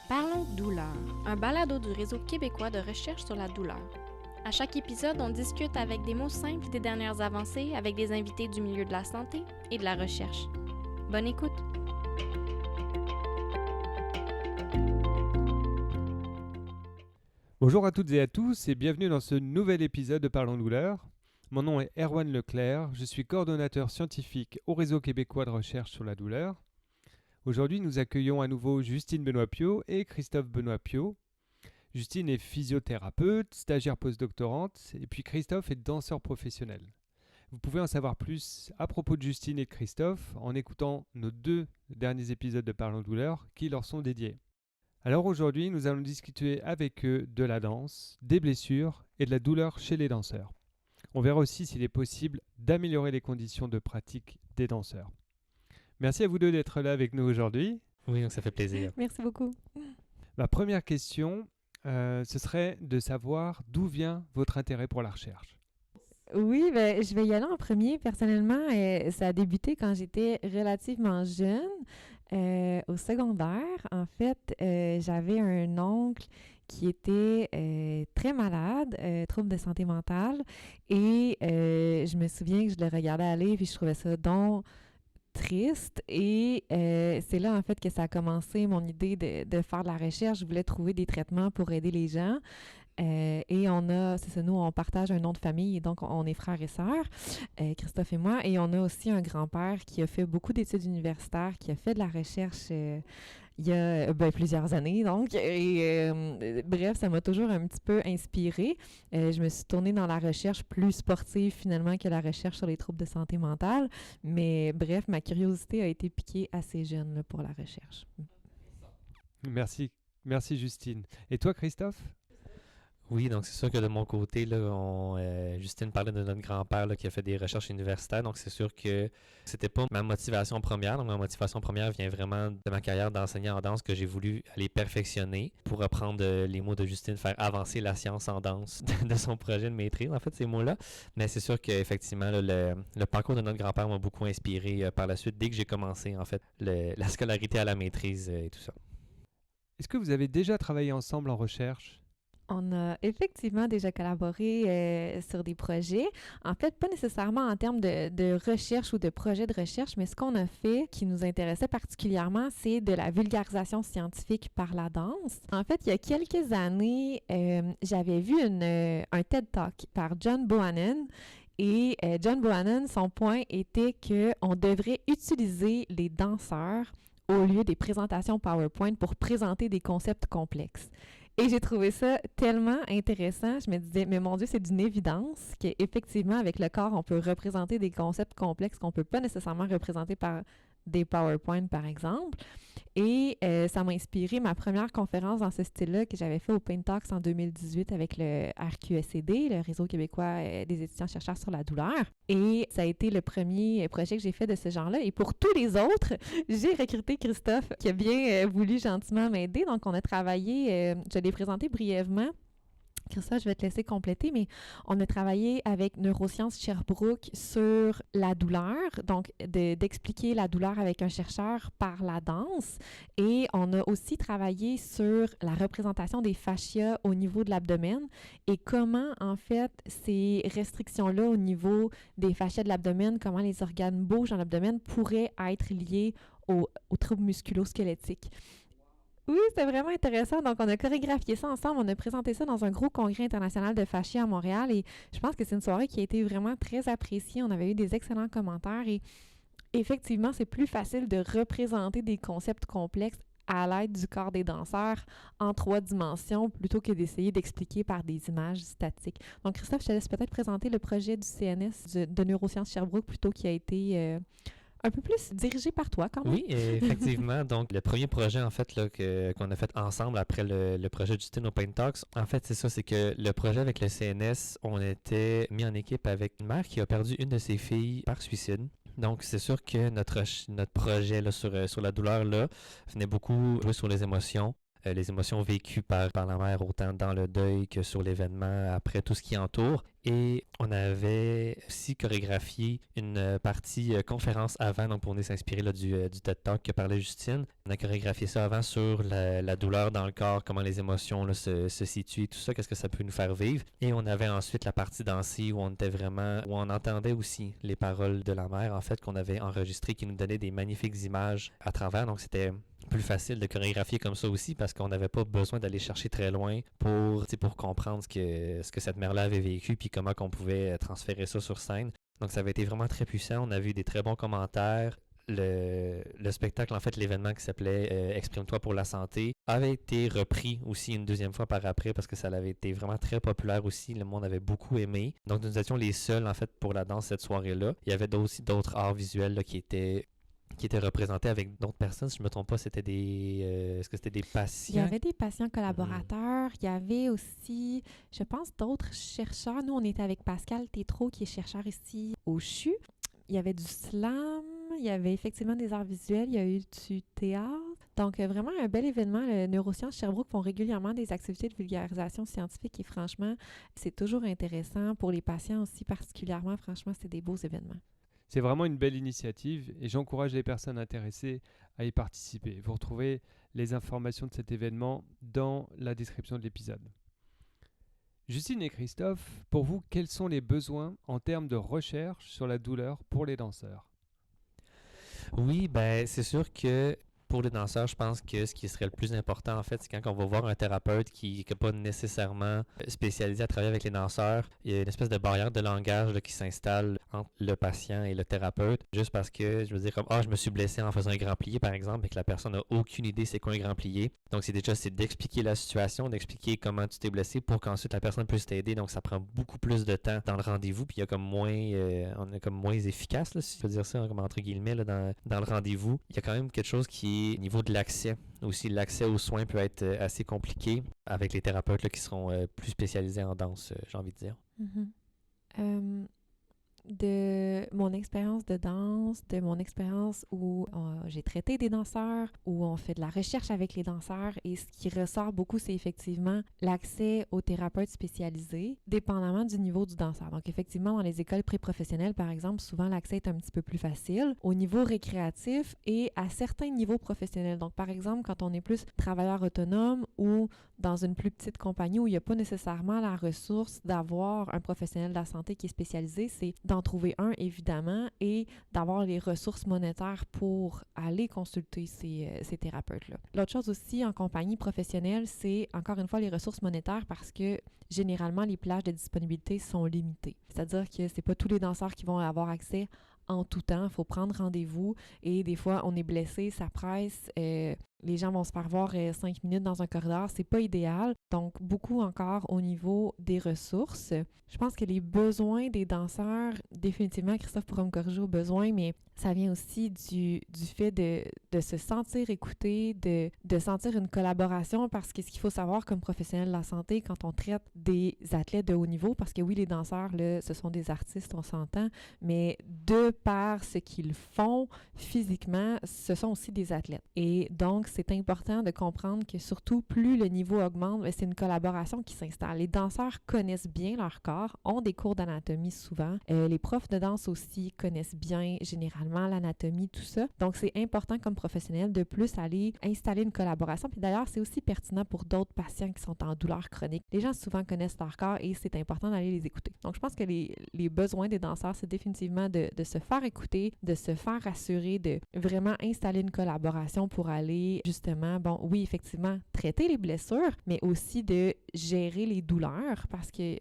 Parlons douleur, un balado du réseau québécois de recherche sur la douleur. À chaque épisode, on discute avec des mots simples des dernières avancées avec des invités du milieu de la santé et de la recherche. Bonne écoute! Bonjour à toutes et à tous et bienvenue dans ce nouvel épisode de Parlons douleur. Mon nom est Erwan Leclerc, je suis coordonnateur scientifique au réseau québécois de recherche sur la douleur. Aujourd'hui, nous accueillons à nouveau Justine Benoît-Piot et Christophe Benoît-Piot. Justine est physiothérapeute, stagiaire postdoctorante, et puis Christophe est danseur professionnel. Vous pouvez en savoir plus à propos de Justine et de Christophe en écoutant nos 2 derniers épisodes de Parlons douleur qui leur sont dédiés. Alors aujourd'hui, nous allons discuter avec eux de la danse, des blessures et de la douleur chez les danseurs. On verra aussi s'il est possible d'améliorer les conditions de pratique des danseurs. Merci à vous deux d'être là avec nous aujourd'hui. Oui, donc ça fait plaisir. Merci beaucoup. Ma première question, ce serait de savoir d'où vient votre intérêt pour la recherche. Oui, je vais y aller en premier. Personnellement, ça a débuté quand j'étais relativement jeune, au secondaire. En fait, j'avais un oncle qui était très malade, trouble de santé mentale, et je me souviens que je le regardais aller, puis je trouvais ça donc triste, et c'est là en fait que ça a commencé mon idée de faire de la recherche. Je voulais trouver des traitements pour aider les gens. Et c'est ça, nous, on partage un nom de famille, et donc on est frères et sœurs, Christophe et moi, et on a aussi un grand-père qui a fait beaucoup d'études universitaires, qui a fait de la recherche il y a plusieurs années, donc, et bref, ça m'a toujours un petit peu inspirée. Je me suis tournée dans la recherche plus sportive, finalement, que la recherche sur les troubles de santé mentale, mais bref, ma curiosité a été piquée assez jeune là, pour la recherche. Merci Justine. Et toi, Christophe ? Oui, donc c'est sûr que de mon côté, là, Justine parlait de notre grand-père là, qui a fait des recherches universitaires, donc c'est sûr que c'était pas ma motivation première. Donc ma motivation première vient vraiment de ma carrière d'enseignant en danse que j'ai voulu aller perfectionner pour reprendre les mots de Justine, faire avancer la science en danse de son projet de maîtrise, en fait, ces mots-là. Mais c'est sûr qu'effectivement, là, le parcours de notre grand-père m'a beaucoup inspiré par la suite, dès que j'ai commencé, en fait, la scolarité à la maîtrise et tout ça. Est-ce que vous avez déjà travaillé ensemble en recherche ? On a effectivement déjà collaboré sur des projets. En fait, pas nécessairement en termes de recherche ou de projet de recherche, mais ce qu'on a fait qui nous intéressait particulièrement, c'est de la vulgarisation scientifique par la danse. En fait, il y a quelques années, j'avais vu un TED Talk par John Bohannon. Et John Bohannon, son point était qu'on devrait utiliser les danseurs au lieu des présentations PowerPoint pour présenter des concepts complexes. Et j'ai trouvé ça tellement intéressant. Je me disais, mais mon Dieu, c'est d'une évidence qu'effectivement, avec le corps, on peut représenter des concepts complexes qu'on ne peut pas nécessairement représenter par des PowerPoint, par exemple. Et ça m'a inspiré ma première conférence dans ce style-là que j'avais fait au Pain Talks en 2018 avec le RQSCD, le Réseau québécois des étudiants-chercheurs sur la douleur. Et ça a été le premier projet que j'ai fait de ce genre-là. Et pour tous les autres, j'ai recruté Christophe qui a bien voulu gentiment m'aider. Donc, on a travaillé, je l'ai présenté brièvement. Christophe, je vais te laisser compléter, mais on a travaillé avec Neurosciences Sherbrooke sur la douleur, donc d'expliquer la douleur avec un chercheur par la danse. Et on a aussi travaillé sur la représentation des fascias au niveau de l'abdomen et comment, en fait, ces restrictions-là au niveau des fascias de l'abdomen, comment les organes bougent dans l'abdomen pourraient être liés aux troubles musculo-squelettiques. Oui, c'était vraiment intéressant. Donc, on a chorégraphié ça ensemble. On a présenté ça dans un gros congrès international de fascia à Montréal. Et je pense que c'est une soirée qui a été vraiment très appréciée. On avait eu des excellents commentaires. Et effectivement, c'est plus facile de représenter des concepts complexes à l'aide du corps des danseurs en 3 dimensions plutôt que d'essayer d'expliquer par des images statiques. Donc, Christophe, je te laisse peut-être présenter le projet du CNS de Neurosciences Sherbrooke plutôt qui a été un peu plus dirigé par toi quand même. Oui, effectivement. Donc, le premier projet, en fait, là, qu'on a fait ensemble après le projet de Justine au Pain Talks, en fait, c'est ça, c'est que le projet avec le CNS, on était mis en équipe avec une mère qui a perdu une de ses filles par suicide. Donc, c'est sûr que notre projet là, sur la douleur là, venait beaucoup jouer sur les émotions vécues par la mère, autant dans le deuil que sur l'événement, après tout ce qui entoure. Et on avait aussi chorégraphié une partie conférence avant, donc pour venir s'inspirer là, du TED Talk que parlait Justine. On a chorégraphié ça avant sur la douleur dans le corps, comment les émotions là, se situent, tout ça, qu'est-ce que ça peut nous faire vivre. Et on avait ensuite la partie dansée où où on entendait aussi les paroles de la mère, en fait, qu'on avait enregistrées, qui nous donnaient des magnifiques images à travers. Donc c'était plus facile de chorégraphier comme ça aussi parce qu'on n'avait pas besoin d'aller chercher très loin pour comprendre ce que cette mère-là avait vécu puis comment qu'on pouvait transférer ça sur scène. Donc ça avait été vraiment très puissant. On a vu des très bons commentaires. Le spectacle, en fait, l'événement qui s'appelait Exprime-toi pour la santé, avait été repris aussi une deuxième fois par après parce que ça avait été vraiment très populaire aussi. Le monde avait beaucoup aimé. Donc nous étions les seuls, en fait, pour la danse cette soirée-là. Il y avait aussi d'autres arts visuels là, qui étaient représentés avec d'autres personnes. Si je ne me trompe pas, c'était est-ce que c'était des patients? Il y avait des patients collaborateurs. Il y avait aussi, je pense, d'autres chercheurs. Nous, on était avec Pascal Tétrault, qui est chercheur ici au CHU. Il y avait du slam, il y avait effectivement des arts visuels, il y a eu du théâtre. Donc, vraiment un bel événement. Le Neurosciences Sherbrooke font régulièrement des activités de vulgarisation scientifique et franchement, c'est toujours intéressant. Pour les patients aussi particulièrement, franchement, c'est des beaux événements. C'est vraiment une belle initiative et j'encourage les personnes intéressées à y participer. Vous retrouvez les informations de cet événement dans la description de l'épisode. Justine et Christophe, pour vous, quels sont les besoins en termes de recherche sur la douleur pour les danseurs? Oui, ben c'est sûr que pour les danseurs, je pense que ce qui serait le plus important, en fait, c'est quand on va voir un thérapeute qui n'est pas nécessairement spécialisé à travailler avec les danseurs. Il y a une espèce de barrière de langage là, qui s'installe entre le patient et le thérapeute, juste parce que, je veux dire, comme, je me suis blessé en faisant un grand plié, par exemple, et que la personne n'a aucune idée c'est quoi un grand plié. Donc, c'est d'expliquer la situation, d'expliquer comment tu t'es blessé pour qu'ensuite la personne puisse t'aider. Donc, ça prend beaucoup plus de temps dans le rendez-vous, puis il y a comme on est comme moins efficace, là, si je peux dire ça, comme entre guillemets, là, dans le rendez-vous. Il y a quand même quelque chose qui au niveau de l'accès. Aussi, l'accès aux soins peut être assez compliqué avec les thérapeutes là, qui seront plus spécialisés en danse, j'ai envie de dire. Mm-hmm. De mon expérience de danse, de mon expérience où j'ai traité des danseurs, où on fait de la recherche avec les danseurs et ce qui ressort beaucoup, c'est effectivement l'accès aux thérapeutes spécialisés, dépendamment du niveau du danseur. Donc effectivement, dans les écoles pré-professionnelles, par exemple, souvent l'accès est un petit peu plus facile. Au niveau récréatif et à certains niveaux professionnels. Donc par exemple, quand on est plus travailleur autonome ou dans une plus petite compagnie où il n'y a pas nécessairement la ressource d'avoir un professionnel de la santé qui est spécialisé, c'est d'en trouver un, évidemment, et d'avoir les ressources monétaires pour aller consulter ces thérapeutes-là. L'autre chose aussi en compagnie professionnelle, c'est encore une fois les ressources monétaires parce que généralement, les plages de disponibilité sont limitées. C'est-à-dire que c'est pas tous les danseurs qui vont avoir accès en tout temps. Il faut prendre rendez-vous et des fois, on est blessé, ça presse. Les gens vont se faire voir 5 minutes dans un corridor. C'est pas idéal. Donc, beaucoup encore au niveau des ressources. Je pense que les besoins des danseurs, définitivement, Christophe pourra me corriger aux besoins, mais ça vient aussi du fait de se sentir écouté, de sentir une collaboration parce que ce qu'il faut savoir comme professionnel de la santé quand on traite des athlètes de haut niveau, parce que oui, les danseurs, là, ce sont des artistes, on s'entend, mais de par ce qu'ils font physiquement, ce sont aussi des athlètes. Et donc, c'est important de comprendre que surtout, plus le niveau augmente, c'est une collaboration qui s'installe. Les danseurs connaissent bien leur corps, ont des cours d'anatomie souvent. Les profs de danse aussi connaissent bien généralement l'anatomie, tout ça. Donc, c'est important comme professionnel de plus aller installer une collaboration. Puis d'ailleurs, c'est aussi pertinent pour d'autres patients qui sont en douleur chronique. Les gens souvent connaissent leur corps et c'est important d'aller les écouter. Donc, je pense que les besoins des danseurs, c'est définitivement de se faire écouter, de se faire rassurer, de vraiment installer une collaboration pour aller justement, oui, effectivement, traiter les blessures, mais aussi de gérer les douleurs parce que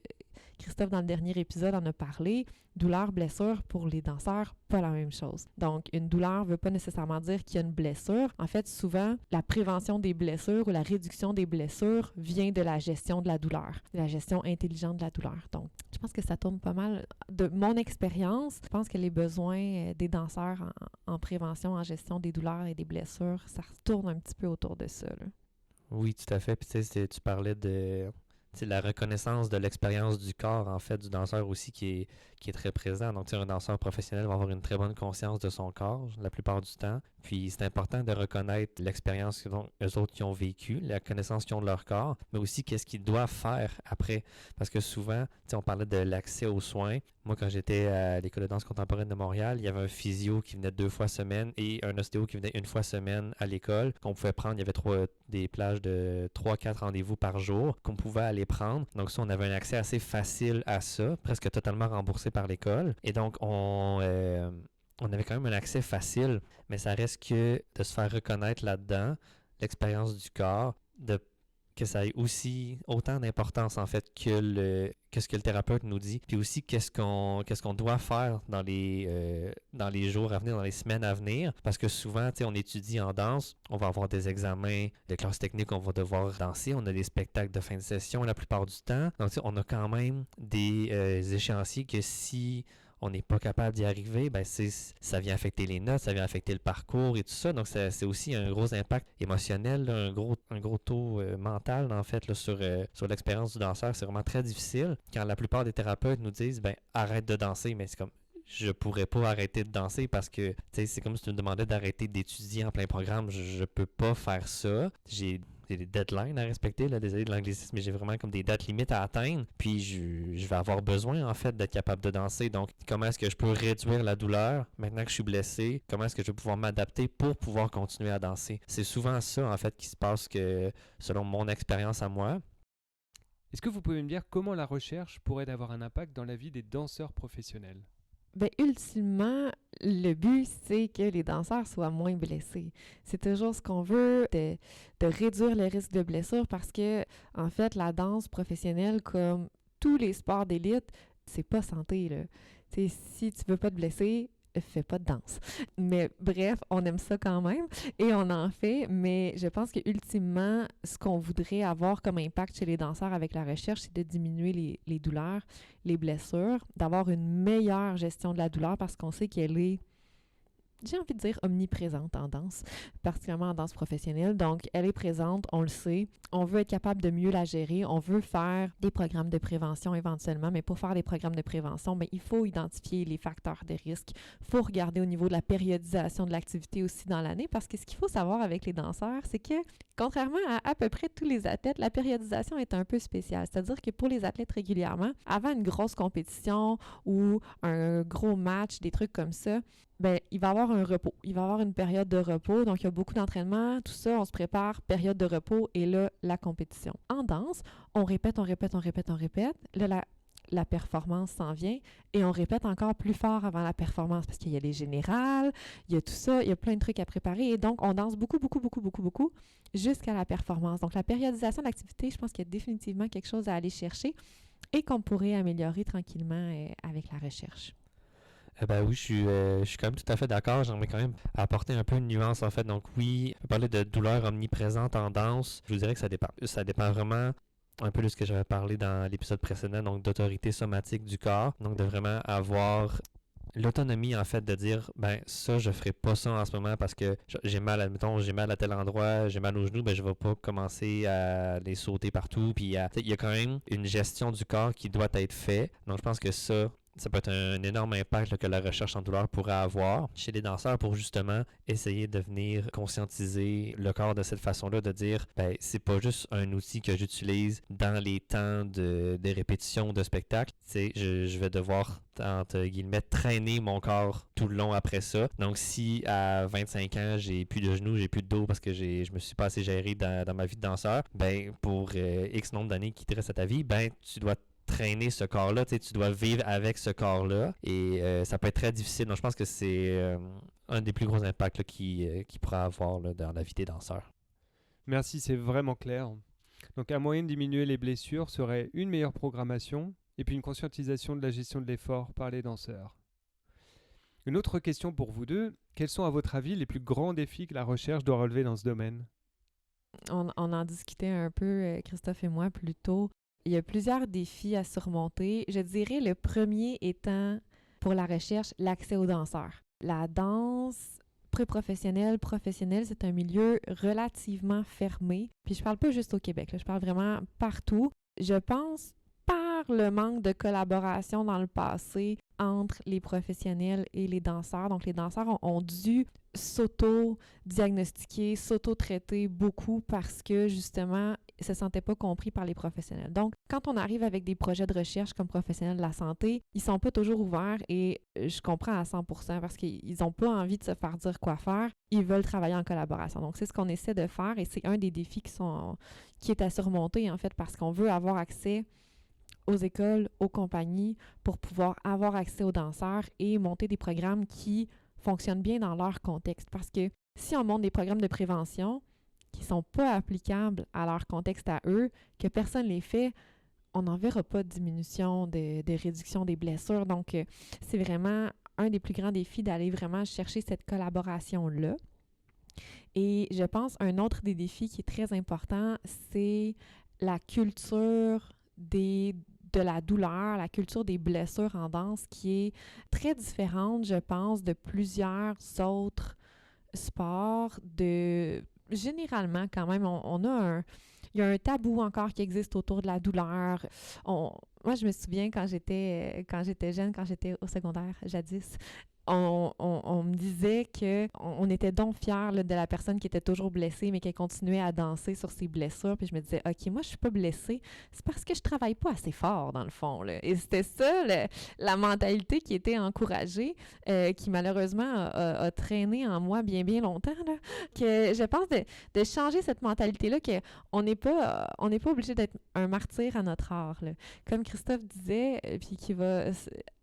Christophe, dans le dernier épisode, en a parlé. Douleur, blessure, pour les danseurs, pas la même chose. Donc, une douleur ne veut pas nécessairement dire qu'il y a une blessure. En fait, souvent, la prévention des blessures ou la réduction des blessures vient de la gestion de la douleur, de la gestion intelligente de la douleur. Donc, je pense que ça tourne pas mal de mon expérience. Je pense que les besoins des danseurs en prévention, en gestion des douleurs et des blessures, ça tourne un petit peu autour de ça, là. Oui, tout à fait. Puis tu sais, tu parlais de la reconnaissance de l'expérience du corps, en fait, du danseur aussi qui est très présent. Donc, un danseur professionnel va avoir une très bonne conscience de son corps la plupart du temps. Puis, c'est important de reconnaître l'expérience qu'eux autres qui ont vécu, la connaissance qu'ils ont de leur corps, mais aussi qu'est-ce qu'ils doivent faire après. Parce que souvent, on parlait de l'accès aux soins. Moi, quand j'étais à l'École de danse contemporaine de Montréal, il y avait un physio qui venait 2 fois semaine et un ostéo qui venait 1 fois semaine à l'école qu'on pouvait prendre. Il y avait des plages de 3-4 rendez-vous par jour qu'on pouvait aller prendre. Donc ça, on avait un accès assez facile à ça, presque totalement remboursé par l'école. Et donc, on avait quand même un accès facile, mais ça reste que de se faire reconnaître là-dedans, l'expérience du corps, que ça ait aussi autant d'importance en fait que ce que le thérapeute nous dit, puis aussi qu'est-ce qu'on doit faire dans les jours à venir, dans les semaines à venir, parce que souvent, on étudie en danse, on va avoir des examens de classe technique, on va devoir danser, on a des spectacles de fin de session la plupart du temps, donc on a quand même des échéanciers que si on n'est pas capable d'y arriver, ben ça vient affecter les notes, ça vient affecter le parcours et tout ça. Donc, c'est aussi un gros impact émotionnel, là, un gros taux mental, en fait, là, sur l'expérience du danseur. C'est vraiment très difficile. Quand la plupart des thérapeutes nous disent, ben arrête de danser, mais c'est comme, je pourrais pas arrêter de danser parce que, c'est comme si tu me demandais d'arrêter d'étudier en plein programme. Je peux pas faire ça. J'ai des deadlines à respecter, là, désolé de l'anglicisme, mais j'ai vraiment comme des dates limites à atteindre, puis je vais avoir besoin en fait d'être capable de danser. Donc, comment est-ce que je peux réduire la douleur maintenant que je suis blessé? Comment est-ce que je vais pouvoir m'adapter pour pouvoir continuer à danser? C'est souvent ça en fait qui se passe que, selon mon expérience à moi. Est-ce que vous pouvez me dire comment la recherche pourrait avoir un impact dans la vie des danseurs professionnels? Ben, ultimement, le but, c'est que les danseurs soient moins blessés. C'est toujours ce qu'on veut, de réduire le risque de blessure parce que, en fait, la danse professionnelle, comme tous les sports d'élite, c'est pas santé, là. T'sais, si tu veux pas te blesser, fais pas de danse. Mais bref, on aime ça quand même et on en fait, mais je pense que ultimement, ce qu'on voudrait avoir comme impact chez les danseurs avec la recherche, c'est de diminuer les douleurs, les blessures, d'avoir une meilleure gestion de la douleur parce qu'on sait qu'elle est, j'ai envie de dire, omniprésente en danse, particulièrement en danse professionnelle. Donc, elle est présente, on le sait. On veut être capable de mieux la gérer. On veut faire des programmes de prévention éventuellement, mais pour faire des programmes de prévention, bien, il faut identifier les facteurs de risque. Il faut regarder au niveau de la périodisation de l'activité aussi dans l'année, parce que ce qu'il faut savoir avec les danseurs, c'est que, contrairement à peu près tous les athlètes, la périodisation est un peu spéciale. C'est-à-dire que pour les athlètes régulièrement, avant une grosse compétition ou un gros match, des trucs comme ça, ben, il va y avoir un repos. Il va y avoir une période de repos. Donc, il y a beaucoup d'entraînement, tout ça, on se prépare, période de repos, et là, la compétition. En danse, on répète. Là, la performance s'en vient et on répète encore plus fort avant la performance parce qu'il y a les générales, il y a tout ça, il y a plein de trucs à préparer et donc on danse beaucoup jusqu'à la performance. Donc, la périodisation de l'activité, je pense qu'il y a définitivement quelque chose à aller chercher et qu'on pourrait améliorer tranquillement avec la recherche. Ben oui, je suis quand même tout à fait d'accord. J'aimerais quand même apporter un peu une nuance en fait. Donc oui, parler de douleur omniprésente en danse, je vous dirais que ça dépend. Ça dépend vraiment un peu de ce que j'avais parlé dans l'épisode précédent, donc d'autorité somatique du corps. Donc de vraiment avoir l'autonomie en fait de dire ben ça je ferai pas ça en ce moment parce que j'ai mal, admettons, j'ai mal à tel endroit, j'ai mal aux genoux, ben je vais pas commencer à les sauter partout. Puis il y a quand même une gestion du corps qui doit être faite. Donc je pense que ça peut être un énorme impact là, que la recherche en douleur pourrait avoir chez les danseurs pour justement essayer de venir conscientiser le corps de cette façon-là, de dire ben c'est pas juste un outil que j'utilise dans les temps de répétition de spectacle, je vais devoir entre guillemets traîner mon corps tout le long après ça. Donc si à 25 ans j'ai plus de genoux, j'ai plus de dos parce que je me suis pas assez géré dans ma vie de danseur, ben pour X nombre d'années qui te reste à ta vie, ben tu dois traîner ce corps-là, tu dois vivre avec ce corps-là et ça peut être très difficile. Donc je pense que c'est un des plus gros impacts là, qui pourra avoir là, dans la vie des danseurs. Merci, c'est vraiment clair. Donc un moyen de diminuer les blessures serait une meilleure programmation et puis une conscientisation de la gestion de l'effort par les danseurs. Une autre question pour vous deux, quels sont à votre avis les plus grands défis que la recherche doit relever dans ce domaine? On en discutait un peu, Christophe et moi, plus tôt. Il y a plusieurs défis à surmonter. Je dirais le premier étant, pour la recherche, l'accès aux danseurs. La danse pré-professionnelle, professionnelle, c'est un milieu relativement fermé. Puis je parle pas juste au Québec, là, je parle vraiment partout. je pense, par le manque de collaboration dans le passé entre les professionnels et les danseurs. Donc, les danseurs ont dû s'auto-diagnostiquer, s'auto-traiter beaucoup parce que, justement, ils ne se sentaient pas compris par les professionnels. Donc, quand on arrive avec des projets de recherche comme professionnels de la santé, ils ne sont pas toujours ouverts et je comprends à 100% parce qu'ils n'ont pas envie de se faire dire quoi faire. Ils veulent travailler en collaboration. Donc, c'est ce qu'on essaie de faire et c'est un des défis qui est à surmonter, en fait, parce qu'on veut avoir accès aux écoles, aux compagnies, pour pouvoir avoir accès aux danseurs et monter des programmes qui fonctionnent bien dans leur contexte. Parce que si on monte des programmes de prévention qui ne sont pas applicables à leur contexte à eux, que personne ne les fait, on n'en verra pas de diminution, de réduction des blessures. Donc, c'est vraiment un des plus grands défis d'aller vraiment chercher cette collaboration-là. Et je pense un autre des défis qui est très important, c'est la culture de la douleur, la culture des blessures en danse qui est très différente, je pense, de plusieurs autres sports. Généralement, quand même, il y a un tabou encore qui existe autour de la douleur. Moi, je me souviens quand j'étais jeune, quand j'étais au secondaire, jadis, on me disait qu'on était donc fiers là, de la personne qui était toujours blessée, mais qui continuait à danser sur ses blessures. Puis je me disais, OK, moi, je suis pas blessée. C'est parce que je travaille pas assez fort, dans le fond. Là. Et c'était ça, la mentalité qui était encouragée, qui malheureusement a traîné en moi bien, bien longtemps. Là. Que je pense de changer cette mentalité-là, qu'on n'est pas obligé d'être un martyr à notre art. Là. Comme Christophe disait, puis qui va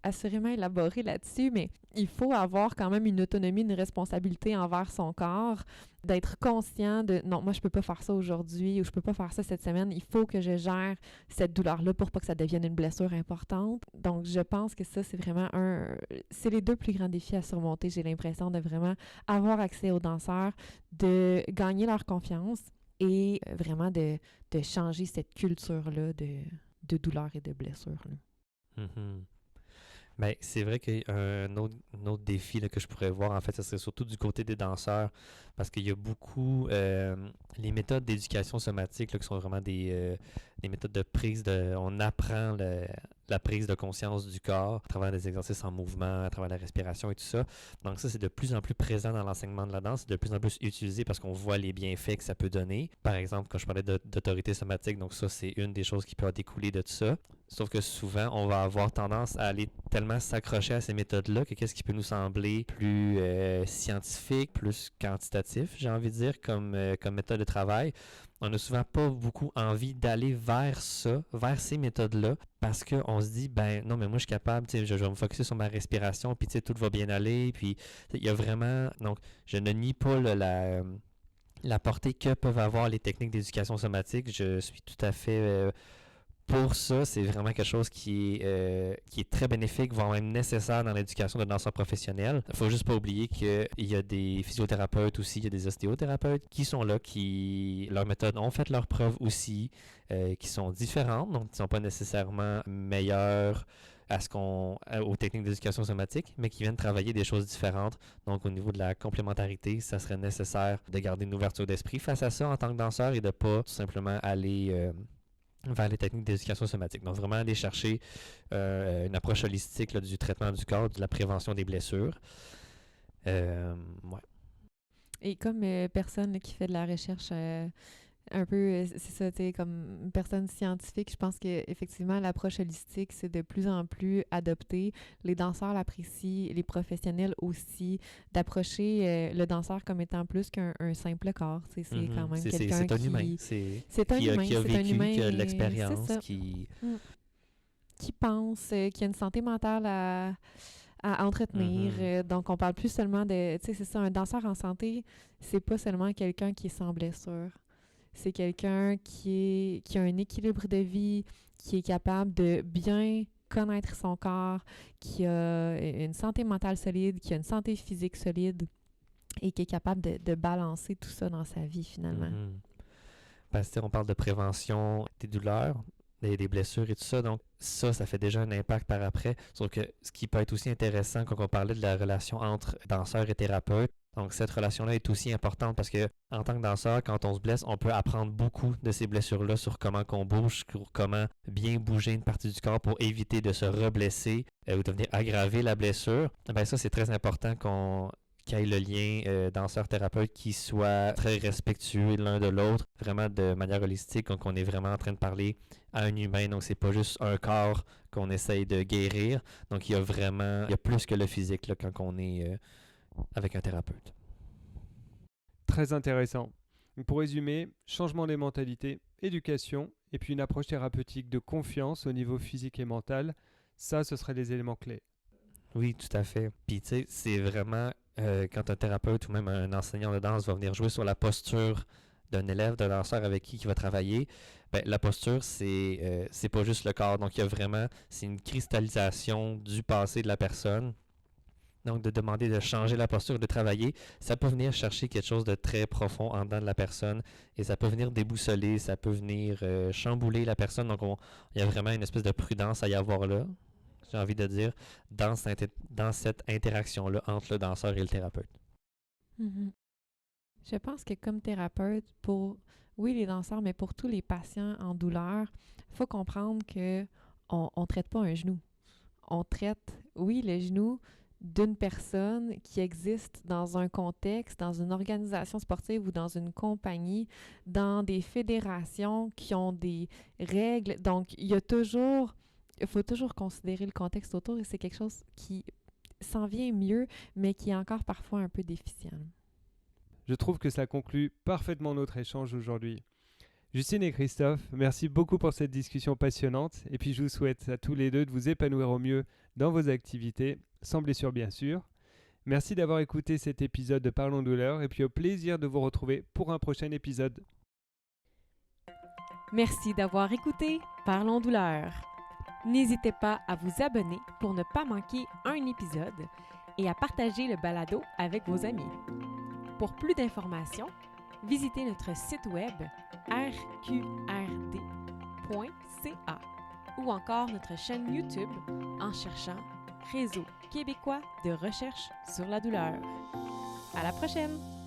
assurément élaborer là-dessus, mais il faut avoir quand même une autonomie, une responsabilité envers son corps, d'être conscient de « non, moi, je peux pas faire ça aujourd'hui ou je peux pas faire ça cette semaine. Il faut que je gère cette douleur-là pour pas que ça devienne une blessure importante. » Donc, je pense que ça, c'est vraiment c'est les deux plus grands défis à surmonter. J'ai l'impression de vraiment avoir accès aux danseurs, de gagner leur confiance et vraiment de changer cette culture-là de douleur et de blessure. Là. Mm-hmm. Ben, c'est vrai qu'un autre défi là, que je pourrais voir, en fait, ce serait surtout du côté des danseurs, parce qu'il y a beaucoup les méthodes d'éducation somatique là, qui sont vraiment des méthodes de prise de... On apprend la prise de conscience du corps à travers des exercices en mouvement, à travers la respiration et tout ça. Donc ça, c'est de plus en plus présent dans l'enseignement de la danse, c'est de plus en plus utilisé parce qu'on voit les bienfaits que ça peut donner. Par exemple, quand je parlais d'autorité somatique, donc ça, c'est une des choses qui peut découler de tout ça. Sauf que souvent, on va avoir tendance à aller tellement s'accrocher à ces méthodes-là que qu'est-ce qui peut nous sembler plus scientifique, plus quantitatif, j'ai envie de dire, comme méthode de travail. On n'a souvent pas beaucoup envie d'aller vers ça, vers ces méthodes-là, parce qu'on se dit, ben non, mais moi je suis capable, je vais me focusser sur ma respiration, puis tout va bien aller, puis il y a vraiment... Donc, je ne nie pas la portée que peuvent avoir les techniques d'éducation somatique. Je suis tout à fait... pour ça, c'est vraiment quelque chose qui est très bénéfique, voire même nécessaire dans l'éducation de danseurs professionnels. Il ne faut juste pas oublier qu'il y a des physiothérapeutes aussi, il y a des ostéothérapeutes qui sont là, qui leurs méthodes ont fait leurs preuves aussi, qui sont différentes, donc qui ne sont pas nécessairement meilleures aux techniques d'éducation somatique, mais qui viennent travailler des choses différentes. Donc, au niveau de la complémentarité, ça serait nécessaire de garder une ouverture d'esprit face à ça en tant que danseur et de ne pas tout simplement aller... vers les techniques d'éducation somatique. Donc, vraiment aller chercher une approche holistique là, du traitement du corps, de la prévention des blessures. Ouais. Et comme personne là, qui fait de la recherche un peu, c'est ça, tu sais, comme une personne scientifique, je pense qu'effectivement, l'approche holistique, c'est de plus en plus adopté. Les danseurs l'apprécient, les professionnels aussi, d'approcher le danseur comme étant plus qu'un simple corps. C'est quand même quelqu'un c'est un qui... humain. C'est un humain. Qui a vécu, un humain, qui a de l'expérience, qui pense, qui a une santé mentale à entretenir. Donc, on parle plus seulement de... Tu sais, c'est ça, un danseur en santé, c'est pas seulement quelqu'un qui est sans blessure. C'est quelqu'un qui a un équilibre de vie, qui est capable de bien connaître son corps, qui a une santé mentale solide, qui a une santé physique solide et qui est capable de balancer tout ça dans sa vie, finalement. Parce que on parle de prévention des douleurs, des blessures et tout ça, donc ça fait déjà un impact par après. Sauf que ce qui peut être aussi intéressant quand on parlait de la relation entre danseurs et thérapeutes, Donc, cette relation-là est aussi importante parce que, en tant que danseur, quand on se blesse, on peut apprendre beaucoup de ces blessures-là sur comment qu'on bouge, sur comment bien bouger une partie du corps pour éviter de se reblesser ou de venir aggraver la blessure. Ben ça, c'est très important qu'il y ait le lien danseur-thérapeute qui soit très respectueux l'un de l'autre, vraiment de manière holistique, donc on est vraiment en train de parler à un humain, donc c'est pas juste un corps qu'on essaye de guérir, donc il y a plus que le physique là, quand on est avec un thérapeute. Très intéressant. Donc, pour résumer, changement des mentalités, éducation et puis une approche thérapeutique de confiance au niveau physique et mental, ça, ce seraient les éléments clés. Oui, tout à fait. Puis tu sais, c'est vraiment quand un thérapeute ou même un enseignant de danse va venir jouer sur la posture d'un élève, d'un danseur avec qui il va travailler, ben, la posture, c'est pas juste le corps. Donc, c'est une cristallisation du passé de la personne. Donc, de demander de changer la posture, de travailler, ça peut venir chercher quelque chose de très profond en dedans de la personne et ça peut venir déboussoler, ça peut venir chambouler la personne. Donc, il y a vraiment une espèce de prudence à y avoir là, j'ai envie de dire, dans cette interaction-là entre le danseur et le thérapeute. Mm-hmm. Je pense que comme thérapeute, oui, les danseurs, mais pour tous les patients en douleur, il faut comprendre qu'on ne traite pas un genou. On traite, oui, le genou d'une personne qui existe dans un contexte, dans une organisation sportive ou dans une compagnie, dans des fédérations qui ont des règles. Donc, il faut toujours considérer le contexte autour et c'est quelque chose qui s'en vient mieux, mais qui est encore parfois un peu déficient. Je trouve que ça conclut parfaitement notre échange aujourd'hui. Justine et Christophe, merci beaucoup pour cette discussion passionnante et puis je vous souhaite à tous les deux de vous épanouir au mieux dans vos activités, sans blessure bien sûr. Merci d'avoir écouté cet épisode de Parlons Douleur et puis au plaisir de vous retrouver pour un prochain épisode. Merci d'avoir écouté Parlons Douleur. N'hésitez pas à vous abonner pour ne pas manquer un épisode et à partager le balado avec vos amis. Pour plus d'informations, visitez notre site web rqrd.ca ou encore notre chaîne YouTube en cherchant Réseau québécois de recherche sur la douleur. À la prochaine!